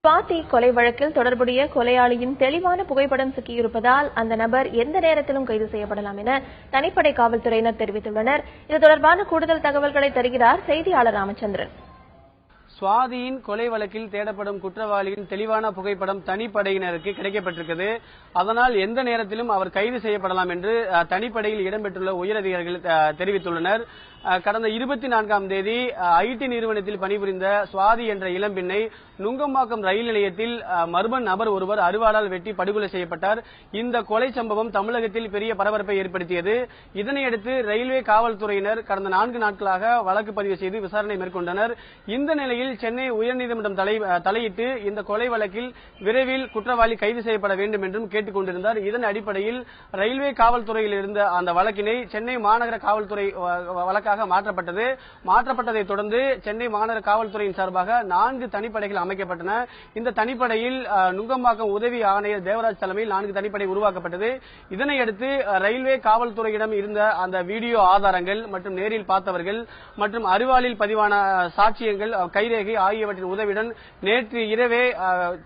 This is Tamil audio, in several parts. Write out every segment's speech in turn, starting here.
சுவாதி கொலை வழக்கில் தொடர்புடைய கொலையாளியின் தெளிவான புகைப்படம் சிக்கியிருப்பதால் அந்த நபர் எந்த நேரத்திலும் கைது செய்யப்படலாம் என தனிப்படை காவல்துறையினர் தெரிவித்துள்ளனர். இது தொடர்பான கூடுதல் தகவல்களை தருகிறார் செய்தியாளர் ராமச்சந்திரன். சுவாதியின் கொலை வழக்கில் தேடப்படும் குற்றவாளியின் தெளிவான புகைப்படம் தனிப்படையினருக்கு கிடைக்கப்பட்டிருக்கிறது. அதனால் எந்த நேரத்திலும் அவர் கைது செய்யப்படலாம் என்று தனிப்படையில் இடம்பெற்றுள்ள உயரதிகாரிகள் தெரிவித்துள்ளனர். கடந்த 24ஆம் தேதி ஐடி நிறுவனத்தில் பணிபுரிந்த சுவாதி என்ற இளம்பெண்ணை நுங்கம்பாக்கம் ரயில் நிலையத்தில் மர்ம நபர் ஒருவர் அருவாளால் வெட்டி படுகொலை செய்யப்பட்டார். இந்த கொலை சம்பவம் தமிழகத்தில் பெரிய பரபரப்பை ஏற்படுத்தியது. இதனையடுத்து ரயில்வே காவல்துறையினர் கடந்த 4 நாட்களாக வழக்கு பதிவு செய்து விசாரணை மேற்கொண்டனர். இந்த நிலையில் சென்னை உயர்நீதிமன்றம் தலையிட்டு இந்த கொலை வழக்கில் விரைவில் குற்றவாளி கைது செய்யப்பட வேண்டும் என்றும் கேட்டுக் கொண்டிருந்தார். இதன் அடிப்படையில் ரயில்வே காவல்துறையில் இருந்த அந்த வழக்கினை சென்னை மாநகர காவல்துறை வழக்காக மாற்றப்பட்டதை தொடர்ந்து சென்னை மாநகர காவல்துறையின் சார்பாக 4 தனிப்படைகள் அமைக்கப்பட்டன. இந்த தனிப்படையில் நுங்கம்பாக்கம் உதவி ஆணையர் தேவராஜ் தலைமையில் 4 தனிப்படை உருவாக்கப்பட்டது. இதனையடுத்து ரயில்வே காவல்துறையிடம் இருந்த அந்த வீடியோ ஆதாரங்கள் மற்றும் நேரில் பார்த்தவர்கள் மற்றும் அருவாளில் பதிவான சாட்சியங்கள், கைரேகை ஆகியவற்றின் உதவியுடன் நேற்று இரவே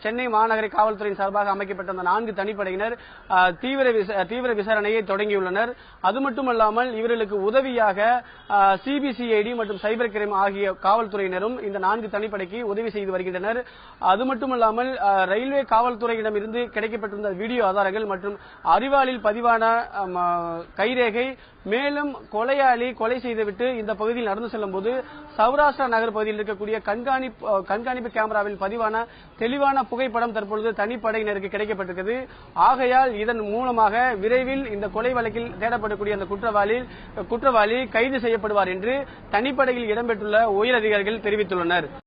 சென்னை மாநகர காவல்துறையின் சார்பாக அமைக்கப்பட்ட அந்த 4 தனிப்படையினர் தீவிர விசாரணையை தொடங்கியுள்ளனர். அது மட்டுமல்லாமல் இவர்களுக்கு உதவியாக சிபிசிஐடி மற்றும் சைபர் கிரைம் ஆகிய காவல்துறையினரும் இந்த 4 தனிப்படைக்கு உதவி செய்து வருகின்றனர். அது மட்டுமல்லாமல் ரயில்வே காவல்துறையிடம் இருந்து கிடைக்கப்பட்டிருந்த வீடியோ ஆதாரங்கள் மற்றும் அரிவாளில் பதிவான கைரேகை, மேலும் கொலையாளி கொலை செய்துவிட்டு இந்த பகுதியில் நடந்து செல்லும் போது சௌராஷ்டிரா நகர் பகுதியில் இருக்கக்கூடிய கண்காணிப்பு கேமராவில் பதிவான தெளிவான புகைப்படம் தற்பொழுது தனிப்படையினருக்கு கிடைக்கப்பட்டிருக்கிறது. ஆகையால் இதன் மூலமாக விரைவில் இந்த கொலை வழக்கில் தேடப்படக்கூடிய அந்த குற்றவாளி கைது செய்யப்படுவார் என்று தனிப்படையில் இடம்பெற்றுள்ள உயர் அதிகாரிகள் தெரிவித்துள்ளனர்.